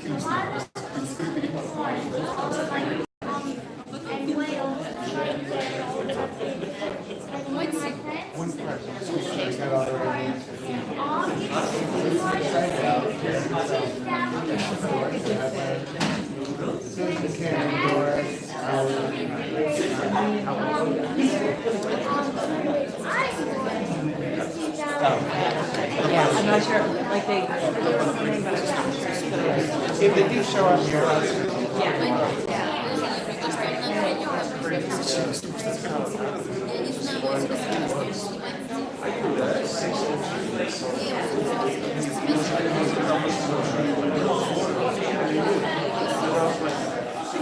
I'm not sure, like they were something, but I'm not sure. If they do show up here, I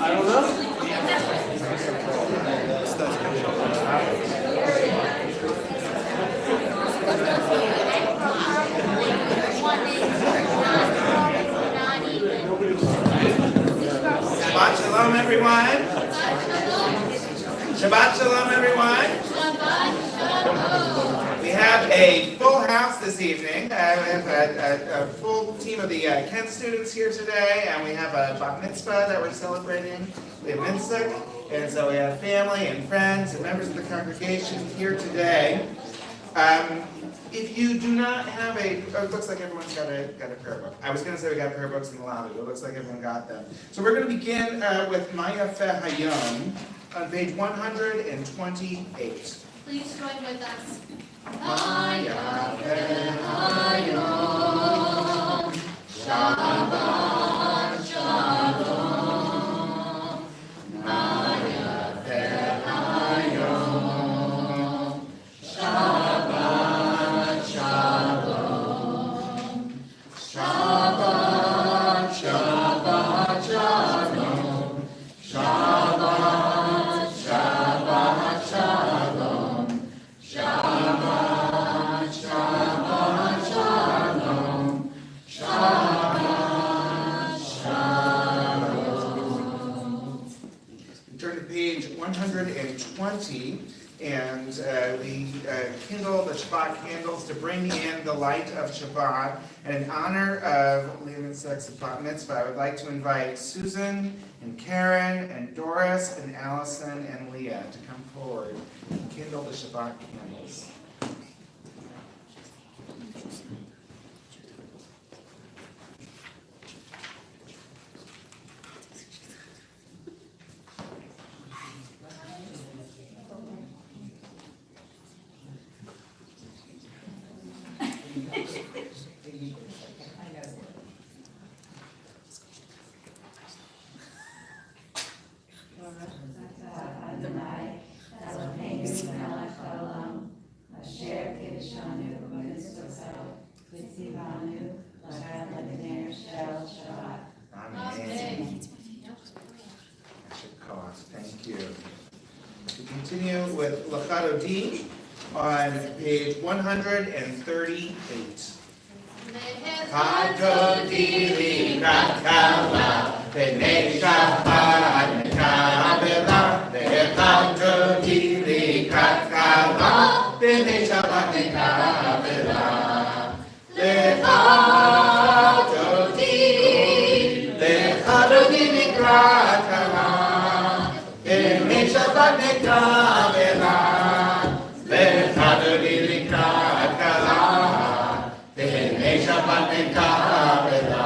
don't know. Shabbat shalom, everyone. Shabbat shalom, everyone. We have a full house this evening. We have a full team of the Kent students here today, and we have a bat mitzvah that we're celebrating. We have Minsk, and so we have family and friends and members of the congregation here today. If you do not have it looks like everyone's got a prayer book. I was going to say we got prayer books in the lobby, but it looks like everyone got them. So we're going to begin with Maya Fe Hayom on page 128. Please join with us. Maya Fe Hayom, Shabbat Shalom. Maya Fe Hayom, Shabbat Shalom. Shabbat, Shabbat Shalom. Shabbat, Shabbat Shalom. Shabbat, Shabbat Shalom. Shabbat Shalom. Turn to page 120, and we kindle the Shabbat candles to bring in the light of Shabbat. And in honor of Leah Minsek's bat mitzvah, I would like to invite Susan and Karen and Doris and Allison and Leah to come forward and kindle the Shabbat candles. Adonai, Eloheinu melech haolam, asher kiddushanu b'mitzvotav, v'tzivanu l'chad l'ner shel Shabbat. Amen. I should cough. Thank you. We continue with Lachadodi on page 138. Hadodi likrat kala, b'nei Shabbat nekabela. Hadodi likrat kala, b'nei Shabbat nekabela. Lechadodi likrat kala, b'nei Shabbat nekabela. Lechadodi likrat kala, b'nei Shabbat nekabela.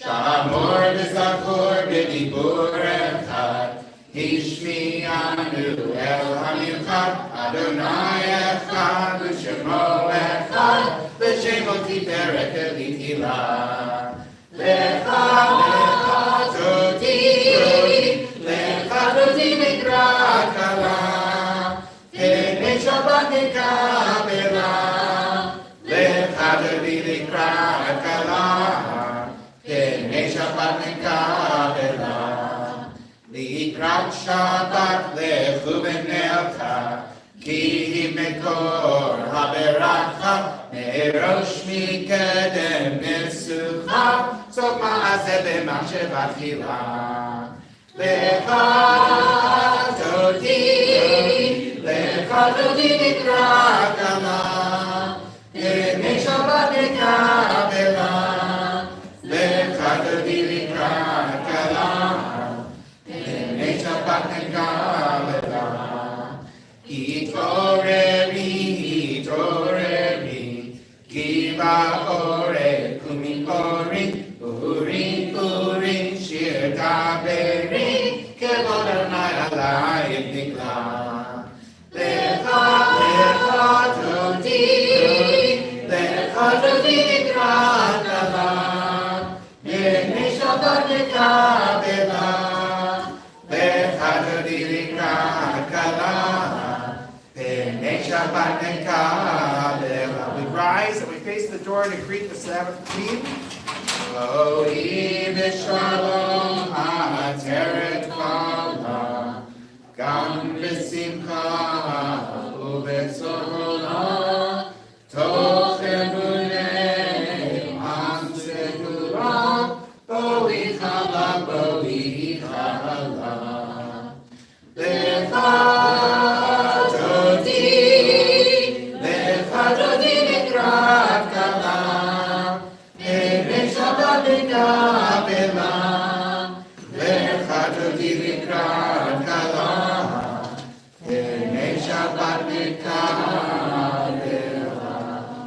Shamor v'zakur b'dibur echad, Hishmi'anu el hamichad, Adonai echad, v'shemo echad, v'shemo tiferet elitila. Lechadodi mikrat kala, b'nei Shabbat nekabela. Lechadodi likrat kala, b'nei Shabbat nekabela. Likrat Shabbat lechu b'neilcha, ki hi mekor haberacha, merosh mikedem nesucha, sot ma'aseh b'machshavat tchila. Lechadodi mikrat kala, b'nei Shabbat nekabela. V'chadodi likrat kala, B'nei Shabbat negavela. Hitoreri, Giva ore, Kumi ori, Uri, Shir daberi, Kevod Adonai alayim nikla. Lecha todi nikrat kala, B'nei Shabbat nekabela. Lecha todi nikrat kala, B'nei Shabbat nekabela. We rise and we face the door to greet the Sabbath Queen. Loi v'shalom ha'ateret kala, Gam v'simcha u'v'tzorona, Toch emunei am segura, Boi chala. Lecha todi nikrat kala, B'nei Shabbat nekabela. Lecha todi nikrat kala, B'nei Shabbat nekabela.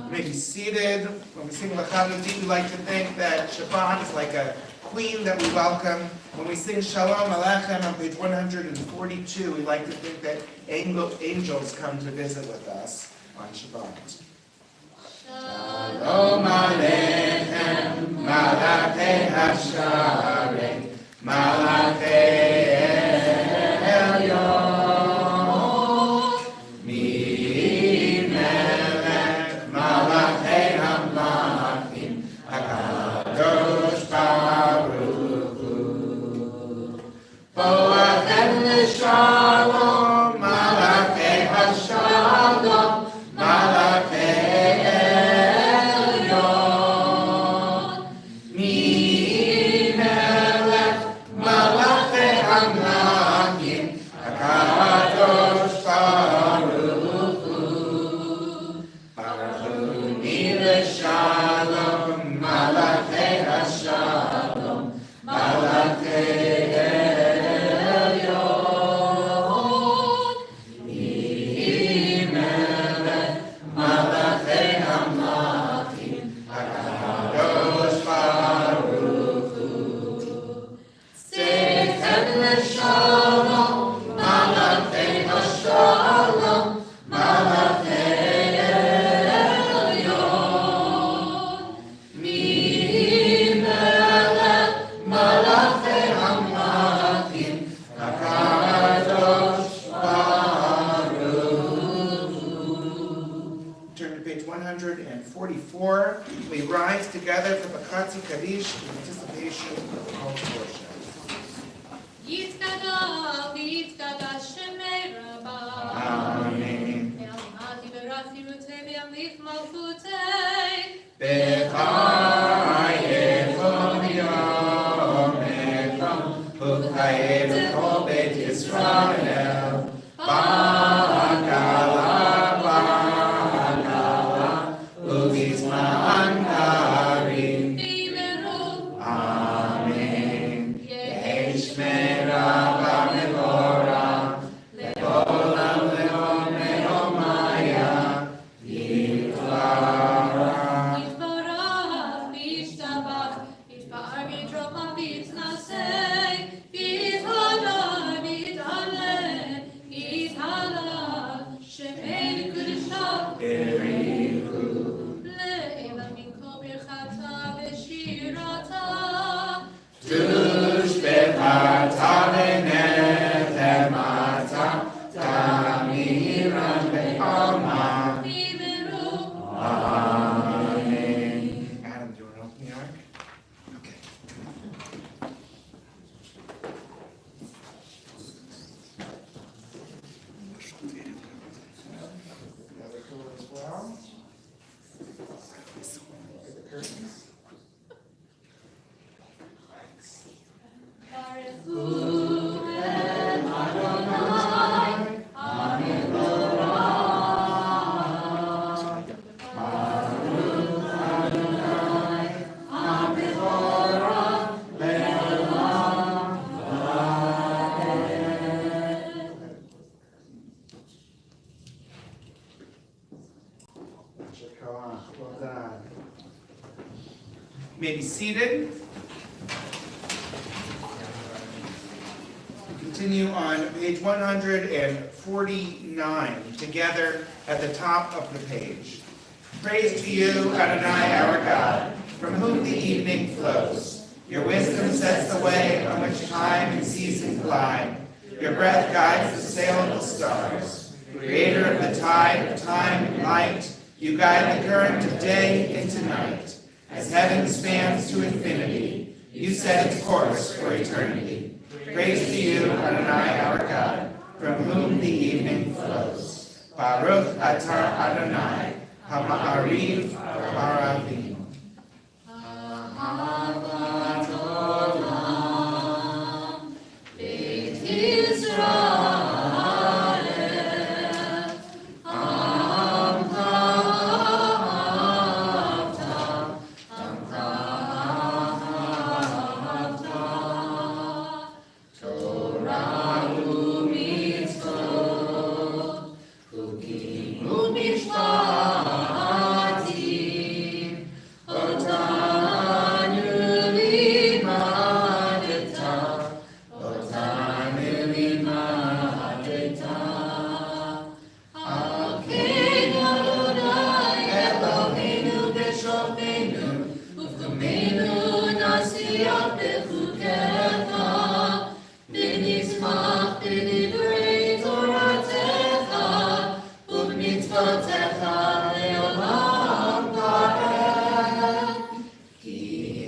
You may be seated. When we sing Lecha todi, we like to think that Shabbat is like a queen that we welcome. When we sing Shalom Aleichem on page 142, we like to think that angels come to visit with us on Shabbat. Shalom Aleichem, Malachei Hasharei, Malachei Elyon, Mi-melech, Malachei Hamlachim, HaKadosh Baruch Hu. Boachem L'Shalom, Malachei Hashalom, Malachei Elyon, Mi-melech, Malachei Hamlachim, HaKadosh Baruch Hu. Barachuni L'Shalom, Malachei Hashalom, Malachei we rise together for B'chatzi Kaddish in anticipation of the call to worship. Yitzchak, Yitzchak, Shemei Rabba. Amen. Elmati berasi rutei v'yamlich malchutei. B'chayechom yomechom, U'chayei b'chol Beit Yisrael, Ba'akala, U'vizman karim. Amen. Yesh meraba melora, le'olam le'om me'omaya, Yitvarach. Yitvarach, Yishtabach, Yitpa'ar v'yitroma v'yitnasei, Yithalach, Yithaleh, Yithalach, Shemei v'kudusha. Tush b'chata may be seated. We continue on page 149, together at the top of the page. Praise to you, Adonai, our God, from whom the evening flows. Your wisdom sets the way on which time and season glide. Your breath guides the sail of the stars. Creator of the tide of time and light, you guide the current of day into night. As heaven spans to infinity, you set its course for eternity. Praise to you, Adonai, our God, from whom the evening flows. Baruch atah Adonai, ha'ma'ariv ha'aravim. Ahavat olam, Beit Yisrael, Amcha ahavta, Torah u'mitzvot, Chukim u'mishpatim, Otanu limadeta, Akeinu Adonai Eloheinu b'shofenu, ufkumenu nasiyat b'chukecha, v'nismach b'divrei toratecha, u'b'mitzvotecha le'olam va'ed. Ki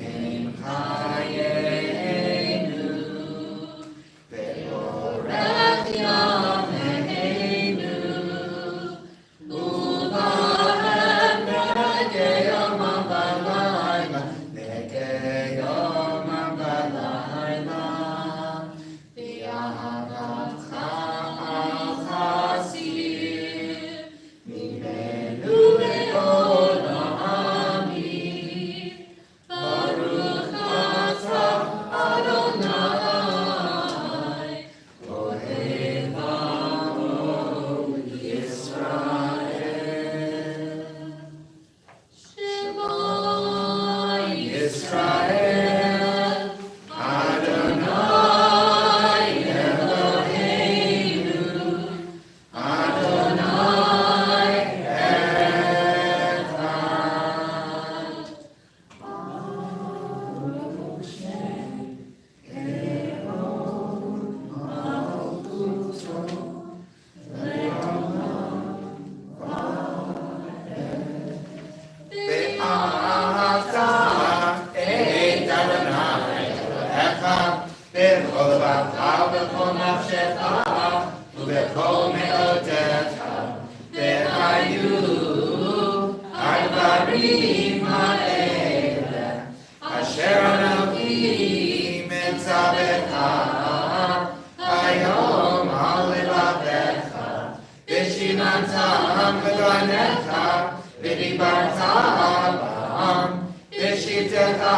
hem chayenu, ve'orech yameinu, u'vahem negei yomam v'layla, negei yomam v'layla, v'ahavatcha al chasir, mimenu le'olam amin. Baruch atah Adonai, Ohev Amo Yisrael. Shema Yisrael, Adonai Eloheinu, Adonai Echad. Ve'ahavta et Adonai Elohecha b'chol levavecha u'b'chol nafshecha u'b'chol me'odecha ve'hayu ha'dvarim ha'ele asher Anochi mitzavecha hayom al levavecha v'shimantam b'ganecha v'dibarta b'am v'shivtecha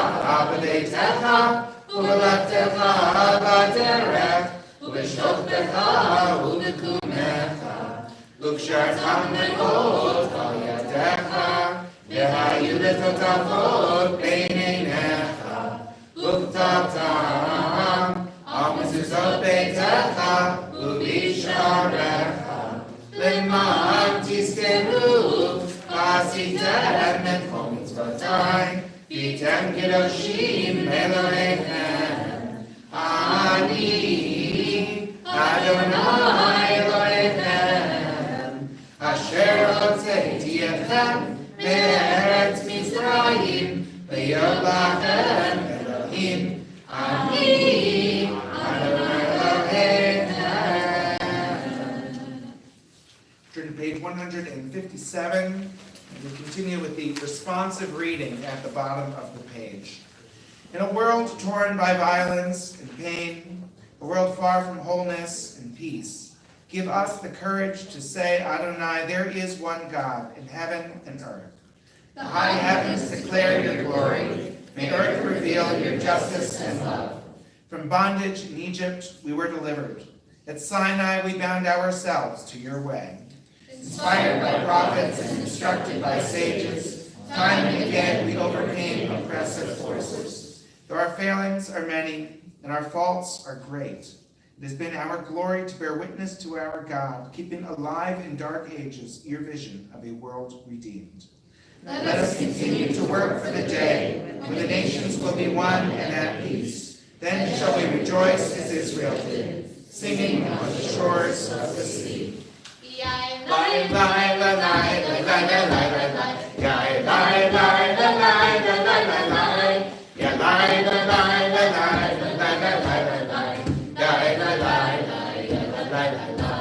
b'beitecha u'b'lechtecha b'derech u'b'shoftecha u'b'kumecha u'kshartam me'od al yadecha v'hayu l'totavot b'neinecha u'k'tavtam al mezuzot beitecha u'b'sharecha למען תזכרו, ועשיתם את כל מצוותיי, והייתם קדושים אלוהיכם. אני, אדוני אלוהיכם, אשר הוצאתי אתכם מארץ מצרים, להיות לכם אלוהים. אני, אדוני אלוהיכם. Turn to page 157, and we continue with the responsive reading at the bottom of the page. In a world torn by violence and pain, a world far from wholeness and peace, give us the courage to say, Adonai, there is one God in heaven and earth. The high heavens declare your glory. May earth reveal your justice and love. From bondage in Egypt we were delivered. At Sinai we bound ourselves to your way. Inspired by prophets and instructed by sages, Time and again we overcame oppressive forces. Though our failings are many and our faults are great, it has been our glory to bear witness to our God, keeping alive in dark ages your vision of a world redeemed. Let us continue to work for the day when the nations will be one and at peace. Then shall we rejoice as Israel did, singing on the shores of the sea. Lie, lie, lie, lie, lie, lie, lie, lie, lie. Lie, lie, lie, lie, lie, lie, lie, lie, lie. Yeah, lie, lie, lie, lie, lie, lie, lie, lie, lie, lie. Lie, lie, lie, lie, lie, lie, lie.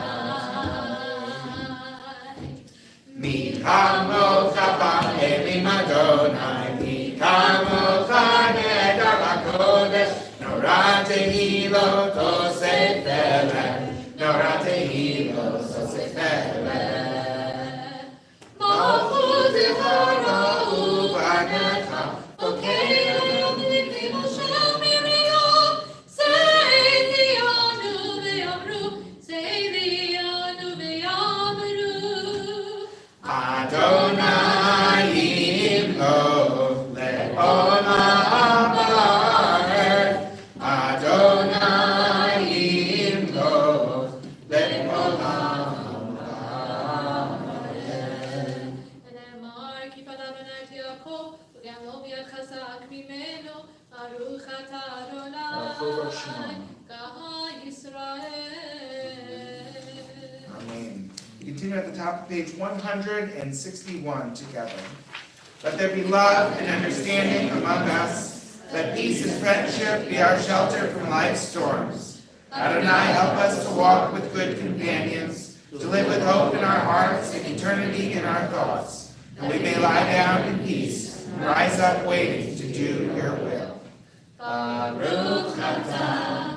Mi kamocha ba'eli Madonai, mi kamocha neder HaKodesh, Nora tehilo tosefelen, Nora tehilo tosefelen. Malchut Yehono u'banecha, Okeinu yomlikim Shel Miriam, Seivianu ve'amru, Seivianu ve'amru. Adonai yimloch le'olam ha'aretz, Adonai yimloch le'olam ha'aretz. ונאמר כי פדה בנה את יעקב וגם לא ביד חזק ממנו ברוך אתה אדוני גאה ישראל. Amen. Continue at the top of page 161 together. Let there be love and understanding among us. Let peace and friendship be our shelter from life's storms. Adonai, help us to walk with good companions, to live with hope in our hearts and eternity in our thoughts, and we may lie down in peace and rise up waiting to do your will. Baruch atah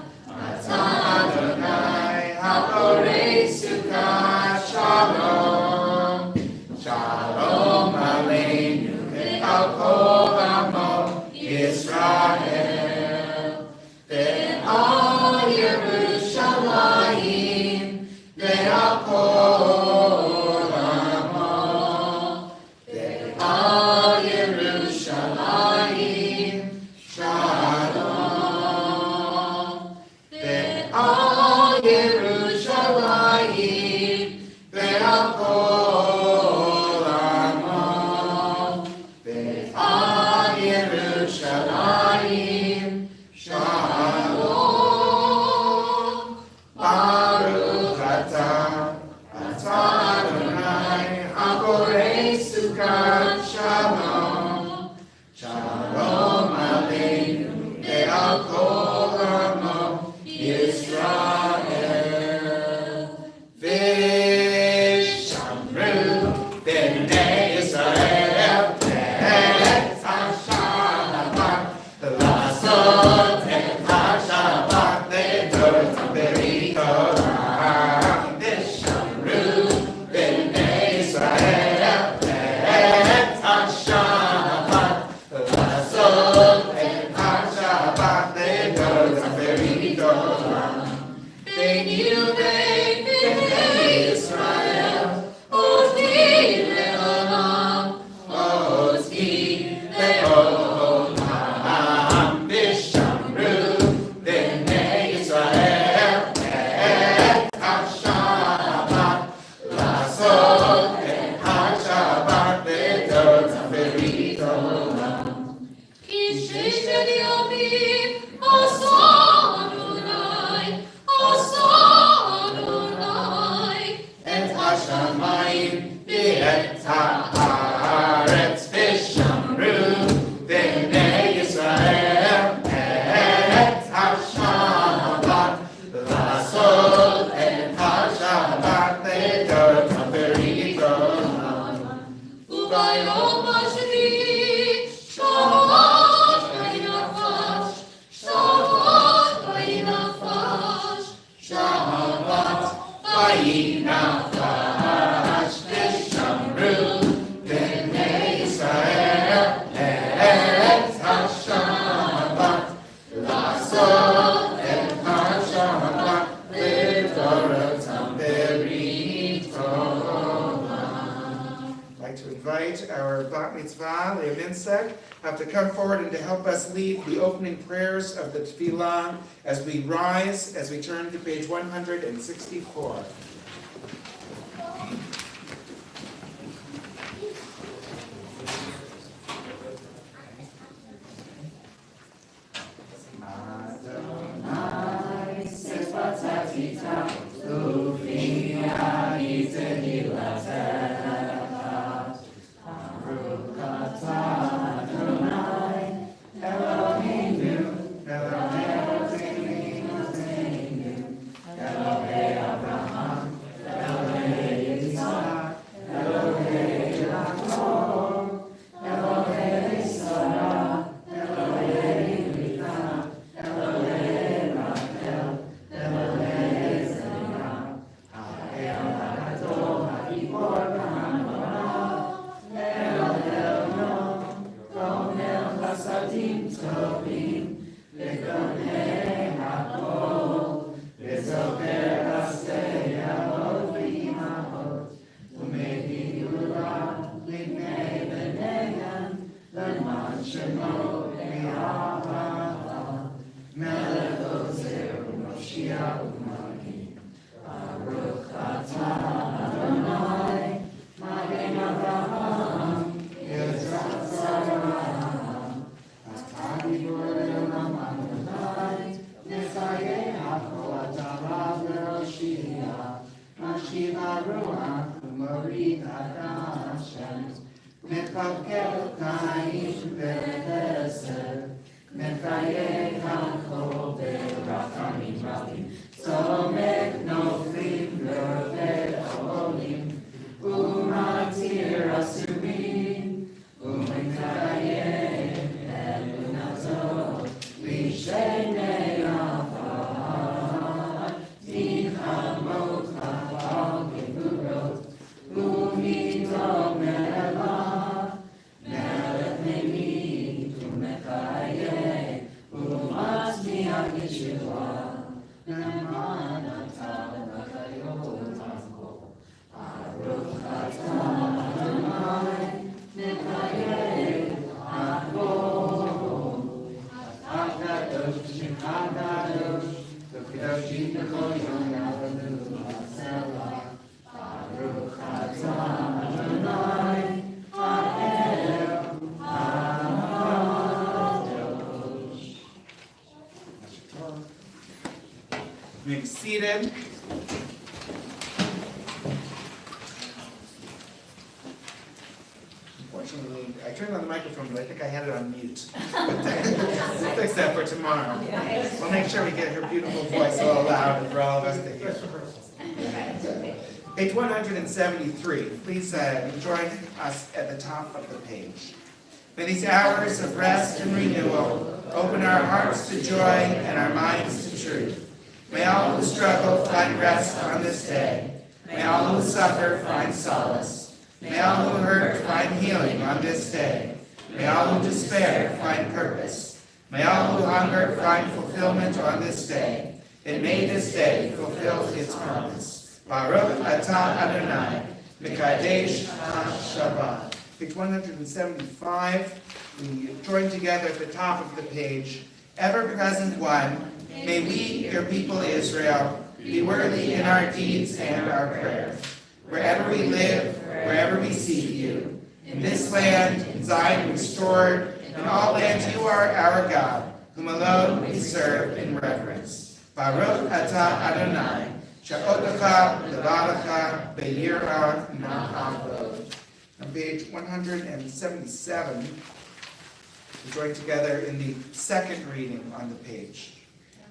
Adonai, haborei sukkah shalom. Shalom aleinu ve'al kol amo Yisrael. Ve'al Yerushalayim ve'al kol amo. Ve'al Yerushalayim shalom. Ve'al Yerushalayim ve'al kol amo. Ve'al Yerushalayim shalom. Baruch atah Adonai haborei sukkah shalom. Shalom aleinu ve'al kol amo Yisrael. V'shamru b'nei Yisrael et ha-Shabbat la'asot et ha-Shabbat le'dot b'ritorah. V'shamru b'nei Yisrael et ha-Shabbat la'asot et ha-Shabbat le'dot b'ritorah. B'nei Yisrael oti le'olam, oti le'olam. V'shamru b'nei Yisrael et ha-Shabbat la'asot et ha-Shabbat le'dot b'ritorah. כי ששת ימים עשה אדוני, עשה אדוני, את השמיים ואת הארץ. ושמרו בני ישראל את השבת לעשות את השבת לדור בריתו. וביום השביעי שבת וינפש, שבת וינפש, שבת וינפש. ושמרו בני ישראל את השבת לעשות את השבת לדורותם בריתו. I'd like to invite our bat mitzvah Minsak to come forward and to help us lead the opening prayers of the Tefillah as we rise, as we turn to page 164. Being seated. Unfortunately, I turned on the microphone, but I think I had it on mute. We'll fix that for tomorrow. We'll make sure we get her beautiful voice all loud and for all of us to hear. Page 173. Please join us at the top of the page. May these hours of rest and renewal open our hearts to joy and our minds to truth. May all who struggle find rest on this day. May all who suffer find solace. May all who hurt find healing on this day. May all who despair find purpose. May all who hunger find fulfillment on this day. And may this day fulfill its promise. Baruch atah Adonai, Mekadesh HaShabbat. Page 175, we join together at the top of the page. Ever-present one, may we, your people Israel, be worthy in our deeds and our prayers. Wherever we live, wherever we seek you. In this land, in Zion restored, in all lands you are our God, whom alone we serve in reverence. Baruch atah Adonai, Sha'otacha Levadacha Be'yirah Na'avod. On page 177, we join together in the second reading on the page.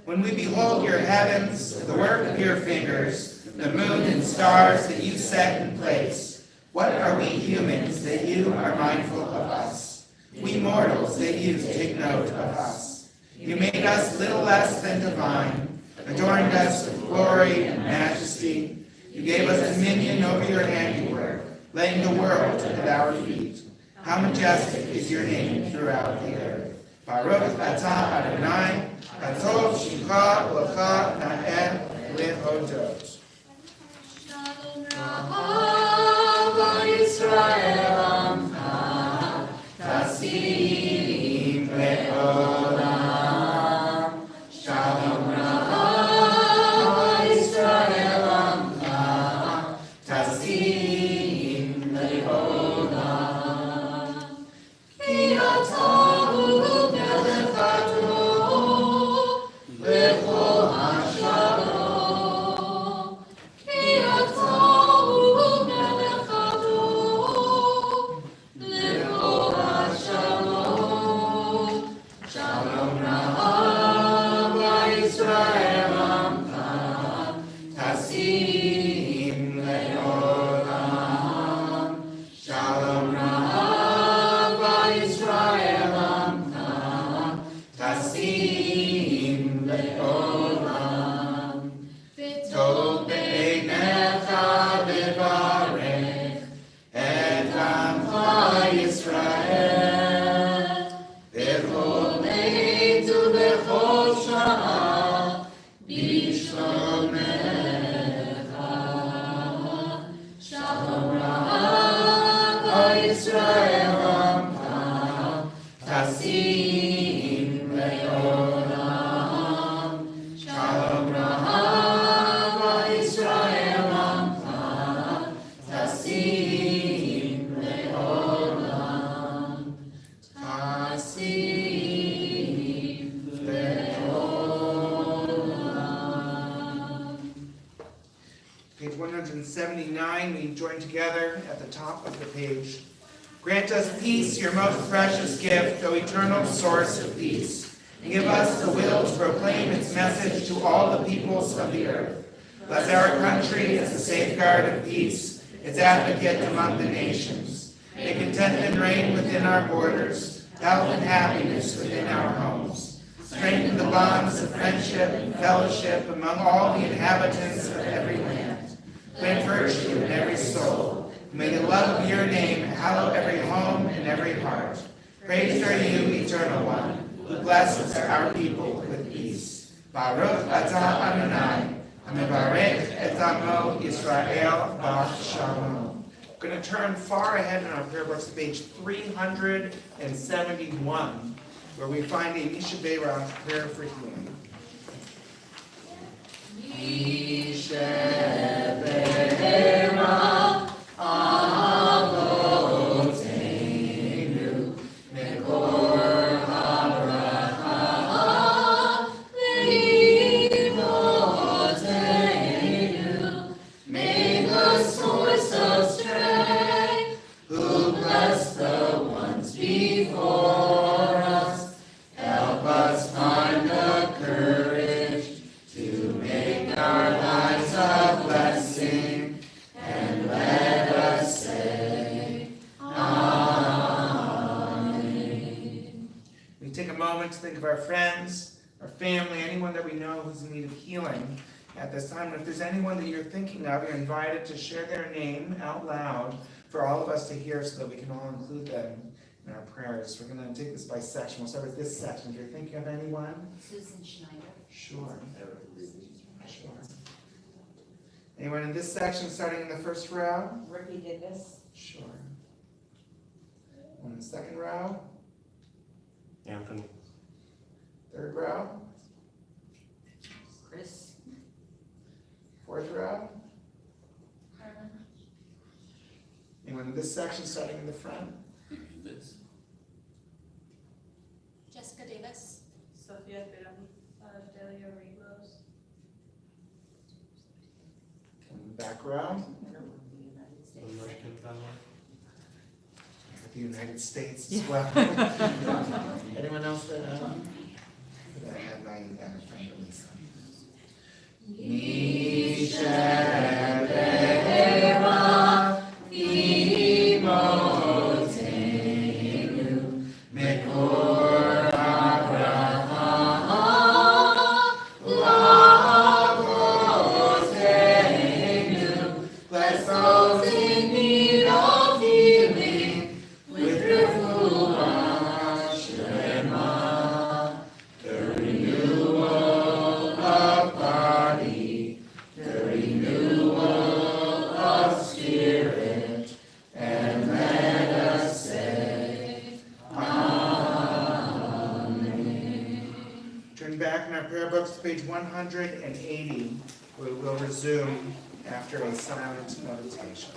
When we behold your heavens, the work of your fingers, the moon and stars that you set in place, what are we humans that you are mindful of us? We mortals that you take note of us. You made us little less than divine, adorned us with glory and majesty. You gave us dominion over your handiwork, laying the world at our feet. How majestic is your name throughout the earth. Baruch atah Adonai, Atov Shimcha L'cha Na'eh Lehodot. Shalom Rahav Yisrael Amcha, Yisrael Amcha, Tasim Le'olam. Shalom Rava Yisrael Amcha, Tasim Le'olam. Tov b'einecha levarech et Amcha Yisrael b'chol עת ובכל שעה בשלומך. Shalom Rava Yisrael Amcha, Tasim Le'olam. Shalom Rava Yisrael Amcha, Tasim Le'olam. Tasim Le'olam. Page 179, we join together at the top of the page. Grant us peace, your most precious gift, O eternal source of peace. And give us the will to proclaim its message to all the peoples of the earth. Bless our country as a safeguard of peace, its advocate among the nations. May contentment reign within our borders, health and happiness within our homes. Strengthen the bonds of friendship and fellowship among all the inhabitants of every land. Plant virtue in every soul. May the love of your name hallow every home and every heart. Praised are you, Eternal One, who blesses our people with peace. Baruch atah Adonai, hamevarech et amo Yisrael b'shalom. We're going to turn far ahead in our prayer books to page 371, where we find a Misha Beirach prayer for healing. Misha Beirach Avotenu Mekor HaBracha Le'imotenu. May the source of strength, who bless the ones before us, help us find the courage to make our lives a blessing, and let us say, Amen. We take a moment to think of our friends, our family, anyone that we know who's in need of healing at this time. And if there's anyone that you're thinking of, you're invited to share their name out loud for all of us to hear so that we can all include them in our prayers. We're going to take this by section. We'll start with this section. If you're thinking of anyone. Susan Schneider. Sure. Sure. Anyone in this section, starting in the first row? Ricky did this. Sure. One in the second row? Anthony. Third row? Chris. Fourth row? Anyone in this section, starting in the front? Jessica Davis. Sophia Delia Reglos. In the back row? The United States as well. Anyone else that I have my friend Lisa? Bless those in need of healing with refuah shlema, the renewal of body, the renewal of spirit, and let us say, Amen. Turn back in our prayer books to page 180, where we will resume after a silent meditation.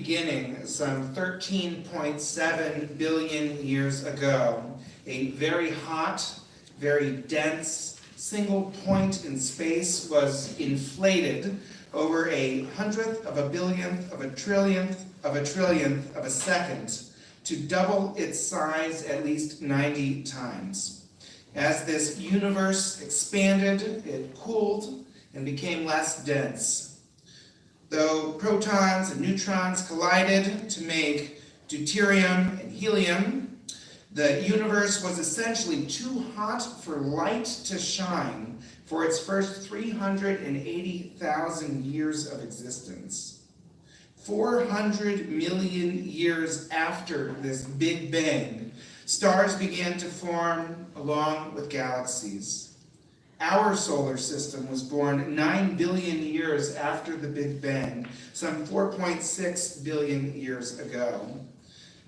beginning some 13.7 billion years ago, a very hot, very dense, single point in space was inflated over a hundredth of a billionth of a trillionth of a trillionth of a second to double its size at least 90 times. As this universe expanded, it cooled and became less dense. Though protons and neutrons collided to make deuterium and helium, the universe was essentially too hot for light to shine for its first 380,000 years of existence. 400 million years after this Big Bang, stars began to form along with galaxies. Our solar system was born 9 billion years after the Big Bang, some 4.6 billion years ago.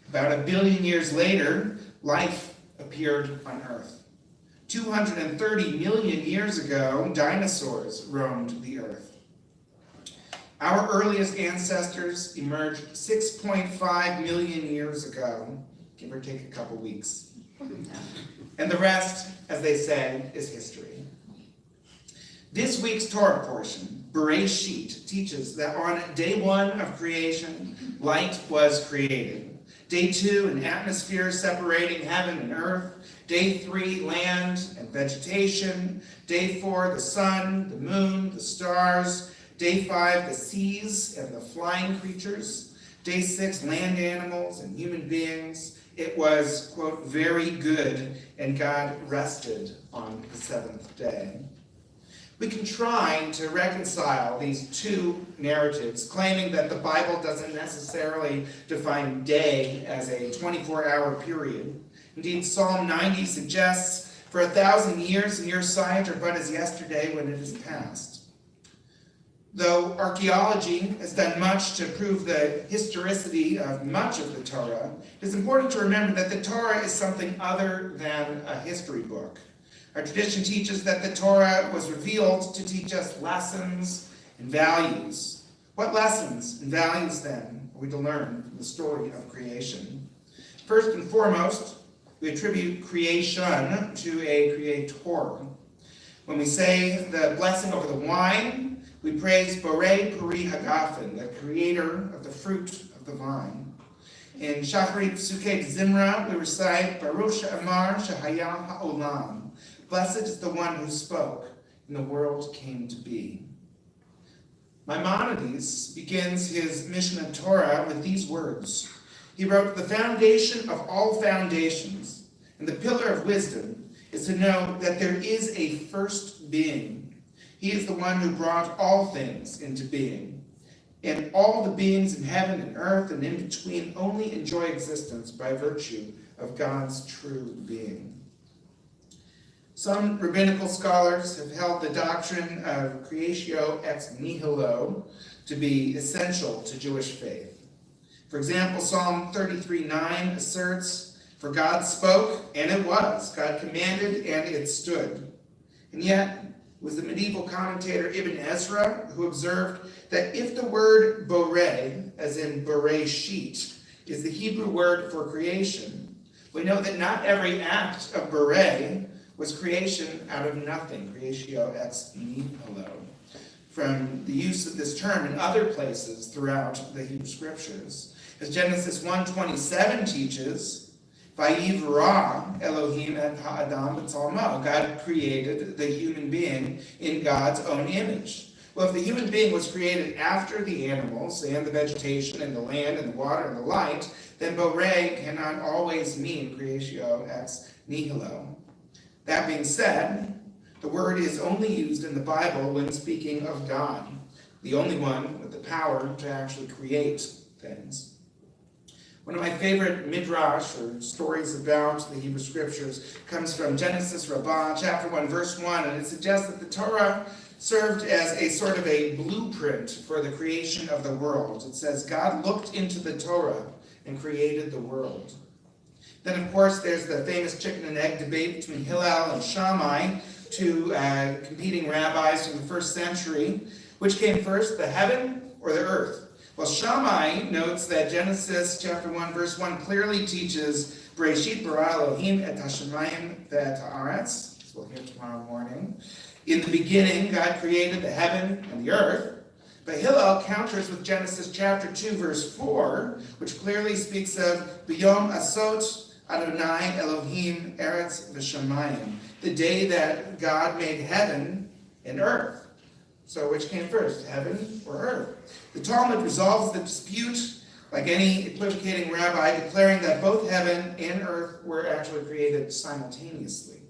About 1 billion years later, life appeared on Earth. 230 million years ago, dinosaurs roamed the Earth. Our earliest ancestors emerged 6.5 million years ago, give or take a couple weeks. And the rest, as they say, is history. This week's Torah portion, Bereshit, teaches that on day 1 of creation, light was created. Day 2, an atmosphere separating heaven and earth. Day 3, land and vegetation. Day 4, the sun, the moon, the stars. Day 5, the seas and the flying creatures. Day 6, land animals and human beings. It was, quote, very good, and God rested on the 7th day. We can try to reconcile these two narratives, claiming that the Bible doesn't necessarily define day as a 24-hour period. Indeed, Psalm 90 suggests, for 1,000 years in your sight are but as yesterday when it is past. Though archaeology has done much to prove the historicity of much of the Torah, it is important to remember that the Torah is something other than a history book. Our tradition teaches that the Torah was revealed to teach us lessons and values. What lessons and values, then, are we to learn from the story of creation? First and foremost, we attribute creation to a creator. When we say the blessing over the wine, we praise Borei Puri Hagafen, the creator of the fruit of the vine. In Shacharit Psukei Zimra, we recite Baruch Amar Shahaya Ha'olam. Blessed is the one who spoke, and the world came to be. Maimonides begins his Mishnah Torah with these words. He wrote, the foundation of all foundations, and the pillar of wisdom, is to know that there is a first being. He is the one who brought all things into being. And all the beings in heaven and earth and in between only enjoy existence by virtue of God's true being. Some rabbinical scholars have held the doctrine of creatio ex nihilo to be essential to Jewish faith. For example, Psalm 33:9 asserts, for God spoke, and it was. God commanded, and it stood. And yet, it was the medieval commentator Ibn Ezra who observed that if the word borei, as in bereshit, is the Hebrew word for creation, we know that not every act of borei was creation out of nothing, creatio ex nihilo, from the use of this term in other places throughout the Hebrew Scriptures. As Genesis 1:27 teaches, Vayivra Elohim et ha'adam b'tzalmo, God created the human being in God's own image. Well, if the human being was created after the animals and the vegetation and the land and the water and the light, then borei cannot always mean creatio ex nihilo. That being said, the word is only used in the Bible when speaking of God, the only one with the power to actually create things. One of my favorite midrash, or stories about the Hebrew Scriptures, comes from Genesis Rabbah, chapter 1, verse 1, and it suggests that the Torah served as a sort of a blueprint for the creation of the world. It says, God looked into the Torah and created the world. Then, of course, there's the famous chicken and egg debate between Hillel and Shammai, two competing rabbis from the first century. Which came first, the heaven or the earth? Well, Shammai notes that Genesis chapter 1, verse 1 clearly teaches Bereshit bara Elohim et hashamayim ve'et haaretz, as we'll hear tomorrow morning. In the beginning, God created the heaven and the earth. But Hillel counters with Genesis chapter 2, verse 4, which clearly speaks of B'yom asot Adonai Elohim eretz v'shamayim, the day that God made heaven and earth. So which came first, heaven or earth? The Talmud resolves the dispute like any equivocating rabbi, declaring that both heaven and earth were actually created simultaneously.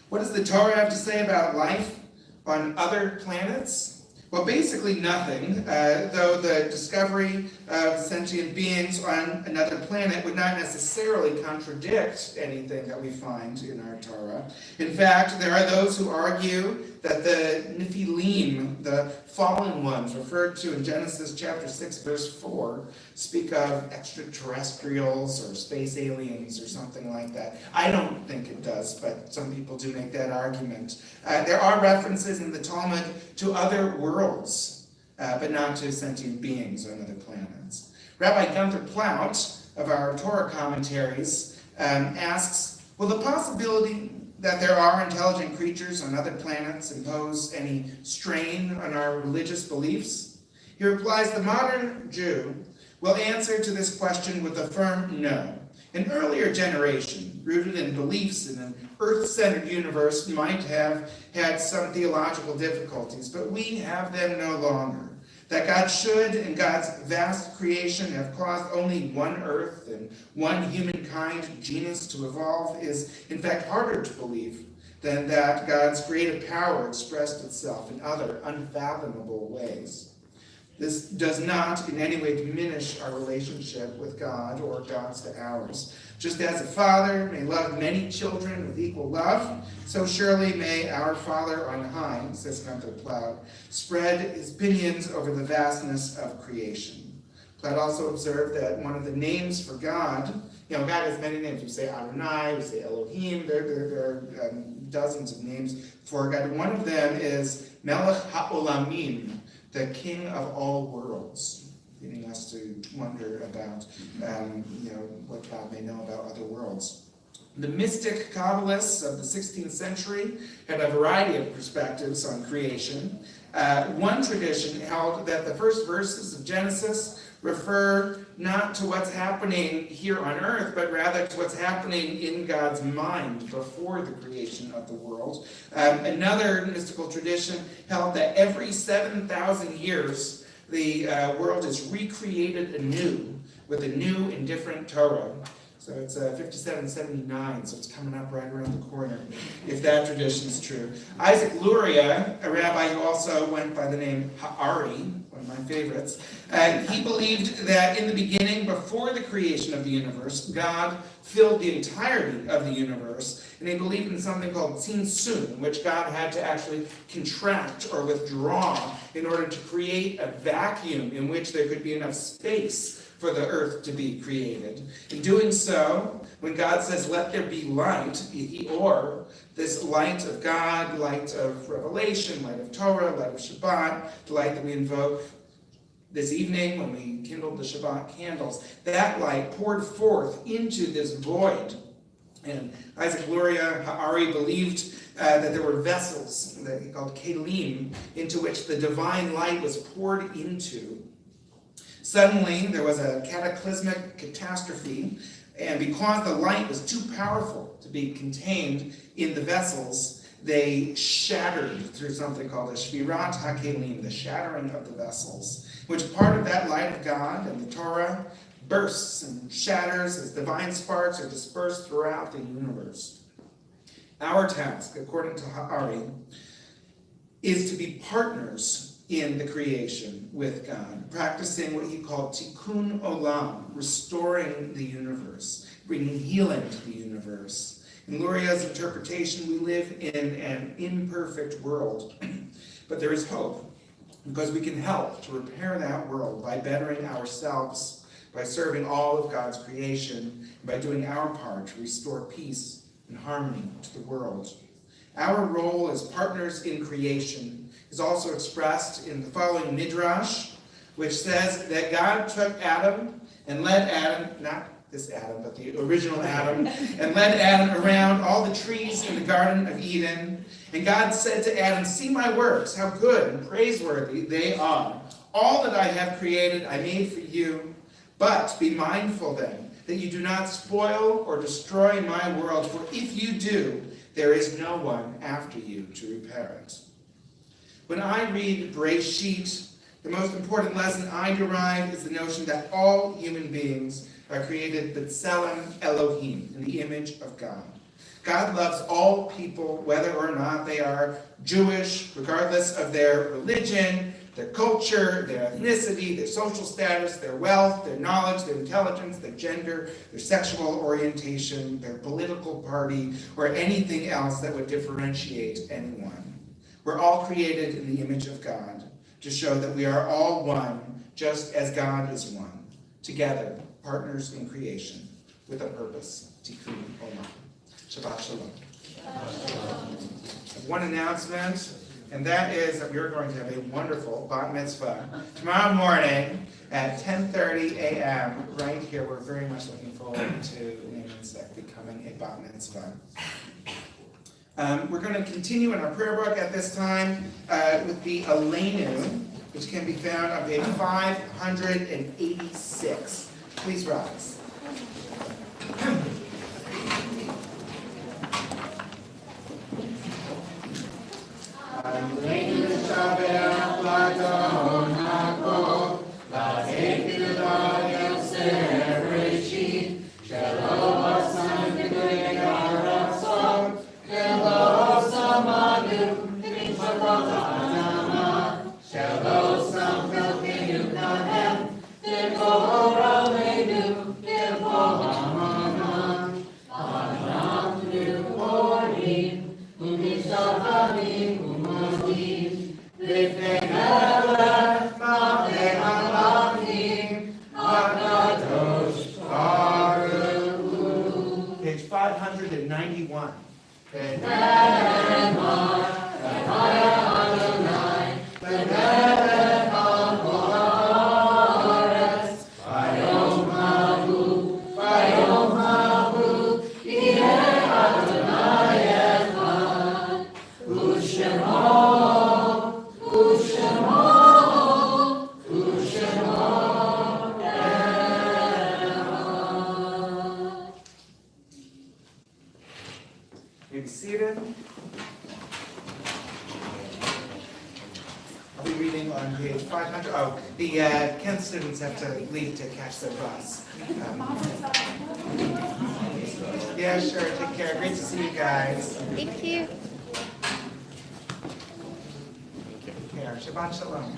What does the Torah have to say about life on other planets? Well, basically nothing, though the discovery of sentient beings on another planet would not necessarily contradict anything that we find in our Torah. In fact, there are those who argue that the Nephilim, the fallen ones referred to in Genesis chapter 6, verse 4, speak of extraterrestrials or space aliens or something like that. I don't think it does, but some people do make that argument. There are references in the Talmud to other worlds, but not to sentient beings on other planets. Rabbi Gunther Plaut of our Torah commentaries asks, will the possibility that there are intelligent creatures on other planets impose any strain on our religious beliefs? He replies, the modern Jew will answer to this question with a firm no. An earlier generation, rooted in beliefs in an earth-centered universe, might have had some theological difficulties, but we have them no longer. That God should, in God's vast creation, have caused only one earth and one humankind genus to evolve is, in fact, harder to believe than that God's creative power expressed itself in other unfathomable ways. This does not in any way diminish our relationship with God or God's to ours. Just as a father may love many children with equal love, so surely may our Father on high, says Gunther Plaut, spread his pinions over the vastness of creation. Plaut also observed that one of the names for God, God has many names. We say Adonai, we say Elohim, there are dozens of names for God. One of them is Melech HaOlamim, the King of all worlds, leading us to wonder about, what God may know about other worlds. The mystic Kabbalists of the 16th century had a variety of perspectives on creation. One tradition held that the first verses of Genesis refer not to what's happening here on earth, but rather to what's happening in God's mind before the creation of the world. Another mystical tradition held that every 7,000 years, the world is recreated anew with a new and different Torah. So it's 5779, so it's coming up right around the corner, if that tradition is true. Isaac Luria, a rabbi who also went by the name Ha'ari, one of my favorites, he believed that in the beginning, before the creation of the universe, God filled the entirety of the universe, and he believed in something called tzimtzum, in which God had to actually contract or withdraw in order to create a vacuum in which there could be enough space for the earth to be created. In doing so, when God says, let there be light, or this light of God, light of revelation, light of Torah, light of Shabbat, the light that we invoke this evening when we kindled the Shabbat candles, that light poured forth into this void. And Isaac Luria Ha'ari believed that there were vessels that he called kelim, into which the divine light was poured into. Suddenly, there was a cataclysmic catastrophe, and because the light was too powerful to be contained in the vessels, they shattered through something called a shvirat hakelim, the shattering of the vessels, which part of that light of God and the Torah bursts and shatters as divine sparks are dispersed throughout the universe. Our task, according to Ha'ari, is to be partners in the creation with God, practicing what he called tikkun olam, restoring the universe, bringing healing to the universe. In Luria's interpretation, we live in an imperfect world, but there is hope, because we can help to repair that world by bettering ourselves, by serving all of God's creation, and by doing our part to restore peace and harmony to the world. Our role as partners in creation is also expressed in the following midrash, which says that God took Adam and led Adam, not this Adam, but the original Adam, and led Adam around all the trees in the Garden of Eden. And God said to Adam, "See my works, how good and praiseworthy they are. All that I have created I made for you, but be mindful then that you do not spoil or destroy my world, for if you do, there is no one after you to repair it." When I read Bereshit, the most important lesson I derive is the notion that all human beings are created b'tselem Elohim, in the image of God. God loves all people, whether or not they are Jewish, regardless of their religion, their culture, their ethnicity, their social status, their wealth, their knowledge, their intelligence, their gender, their sexual orientation, their political party, or anything else that would differentiate anyone. We're all created in the image of God to show that we are all one, just as God is one, together, partners in creation, with a purpose, tikkun olam. Shabbat shalom. One announcement, and that is that we're going to have a wonderful bat mitzvah tomorrow morning at 10:30 a.m. right here. We're very much looking forward to Naaman becoming a bat mitzvah. We're going to continue in our prayer book at this time with the Aleinu, which can be found on page 586. Please rise. Page 591. Be seated. I'll be reading on page 500. Oh, the Kent students have to leave to catch their bus. Yeah, sure. Take care. Great to see you guys. Thank you. Take care. Shabbat shalom.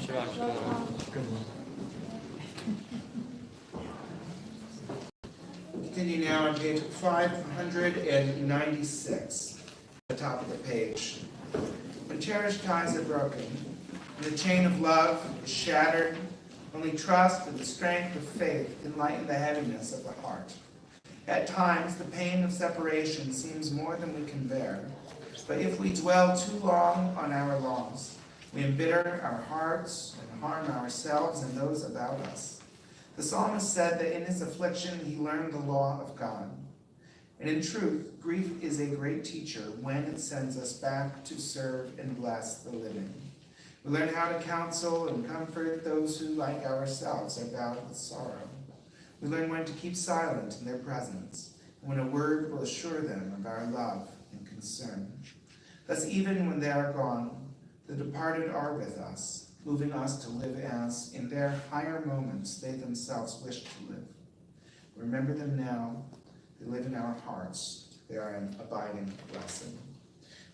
Continue now on page 596, the top of the page. When cherished ties are broken, and the chain of love is shattered, only trust and the strength of faith can lighten the heaviness of the heart. At times, the pain of separation seems more than we can bear, but if we dwell too long on our loss, we embitter our hearts and harm ourselves and those about us. The psalmist said that in his affliction he learned the law of God. And in truth, grief is a great teacher when it sends us back to serve and bless the living. We learn how to counsel and comfort those who, like ourselves, are bowed with sorrow. We learn when to keep silent in their presence, and when a word will assure them of our love and concern. Thus, even when they are gone, the departed are with us, moving us to live as, in their higher moments, they themselves wish to live. Remember them now. They live in our hearts. They are an abiding blessing.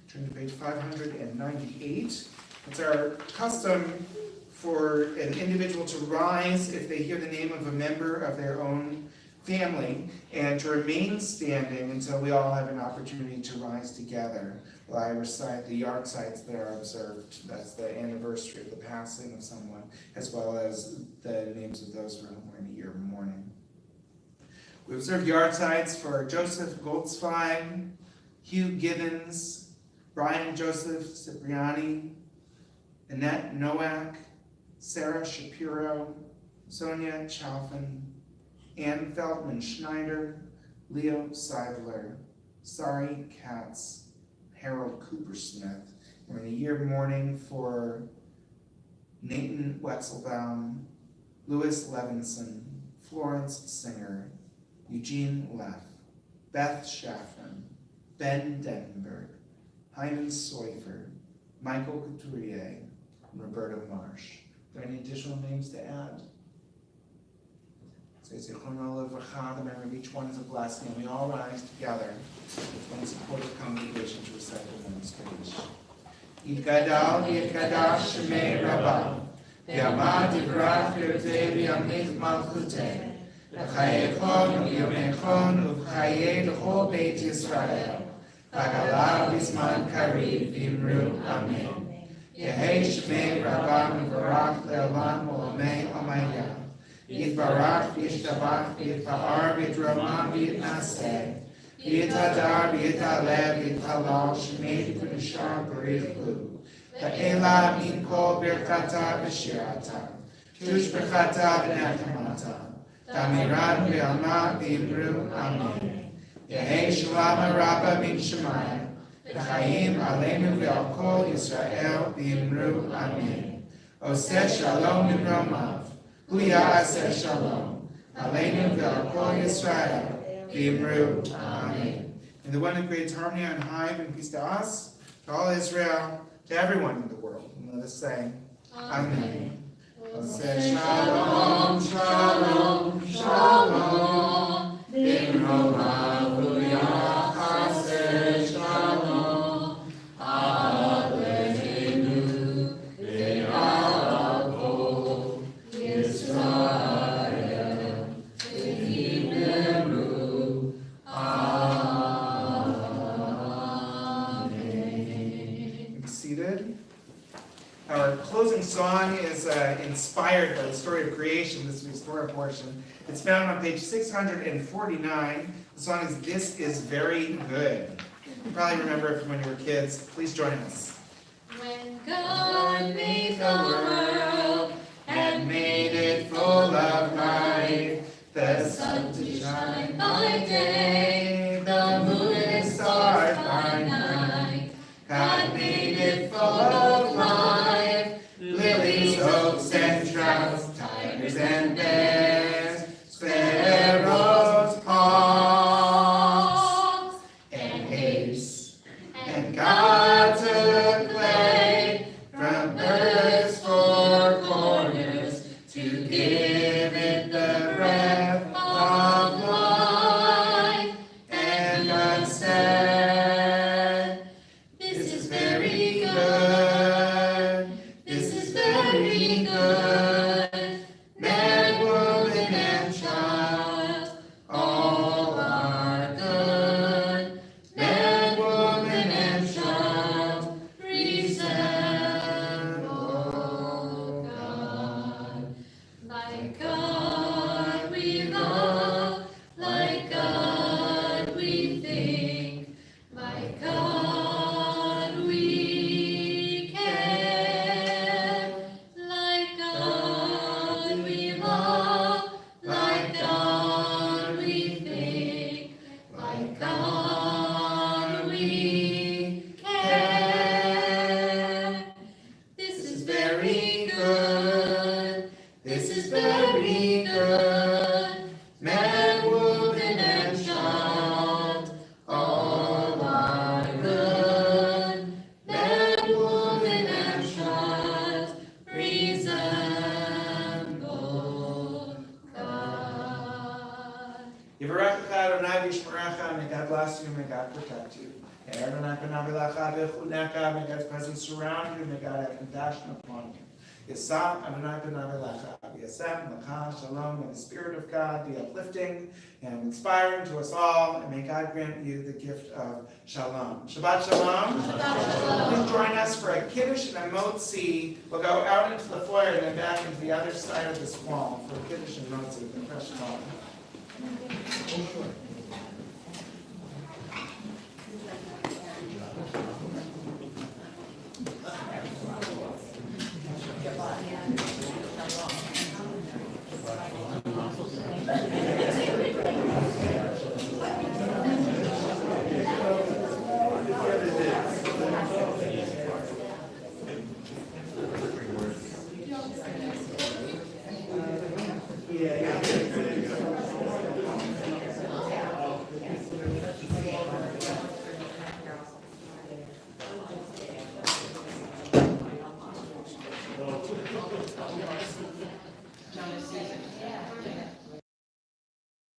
Turn to page 598. It's our custom for an individual to rise if they hear the name of a member of their own family, and to remain standing until we all have an opportunity to rise together while I recite the yard sites that are observed. That's the anniversary of the passing of someone, as well as the names of those for whom we're in year mourning. We observe yard sites for Joseph Goldswein, Hugh Gibbons, Brian and Joseph Cipriani, Annette Nowak, Sarah Shapiro, Sonia Chalfin, Ann Feldman Schneider, Leo Seidler, Sari Katz, Harold Coopersmith. We're in a year of mourning for Nathan Wetzelbaum, Louis Levinson, Florence Singer, Eugene Leff, Beth Schaffran, Ben Dendenberg, Hyman Soifer, Michael Couturier, and Roberta Marsh. Are there any additional names to add? So Zichrono Levracha, the memory of each one is a blessing, and we all rise together in support of the congregation to recite the Lord's Prayer. Yitgadal Yitkadash Shemei Rabbah, V'yamad Yivrach Yirteh V'yamich Malchuteh, V'chayechon V'yomechon V'chayeh L'chol Beit Yisrael, V'agalav B'zman Kariv V'imru Amen. Yehei Shemei Rabbah V'varach Le'olam Olamei Amayah. Yitbarach, Yishtabach, Yitpa'ar, Yitrama, Yitnaseh, Yitadar, Yitaleh, Yitalal, Shemei Kudashar, Barichu, Ta'ela, Minkol, Birkata, B'shirata, Tushbechata, B'nachamata, Tamirad, B'alma, B'imru, Amen. Yehei Shalom Rabba Min Shemayim, V'chaim Aleinu V'al Kol Yisrael, B'imru, Amen. Oseh Shalom Min Romav, Hu Ya'aseh Shalom, Aleinu V'al Kol Yisrael, B'imru, Amen. And the one who creates harmony on high, and peace to us, to all Israel, to everyone in the world. And let us say, Amen. Oseh Shalom, Shalom, Shalom, B'romav Hu Ya'aseh Shalom, Aleinu V'al Kol Yisrael, B'imru, Amen. Be seated. Our closing song is inspired by the story of creation, this week's Torah portion. It's found on page 649. The song is This Is Very Good. You probably remember it from when you were kids. Please join us. When God made the world And made it full of light, the sun to shine by day, the moon and stars by night. God made it full of life, lilies, oaks, and trouts, tigers and bears, sparrows, hawks, and apes. And God took clay from earth's four corners to give it the breath of life, and God said, This is very good, this is very good. Man, woman, and child, all are good. Man, woman, and child resemble God. Like God we love, like God we think, like God we care, like God we love, like God we think, like God we care. This is very good. This is very good. Man, woman, and child, all are good. Man, woman, and child resemble God. Yivarechecha Adonai v'yishmerecha, may God bless you, may God protect you. May Adonai panav elecha v'chunecha, may God's presence surround you, may God have compassion upon you. Yisam Adonai panav elecha v'yasem lecha shalom, may the Spirit of God be uplifting and inspiring to us all, and may God grant you the gift of shalom. Shabbat shalom. Please join us for a kiddush and a motzi. We'll go out into the foyer and then back into the other side of this wall for a kiddush and motzi with the fresh water. Yeah. Jonah Susan. Yeah.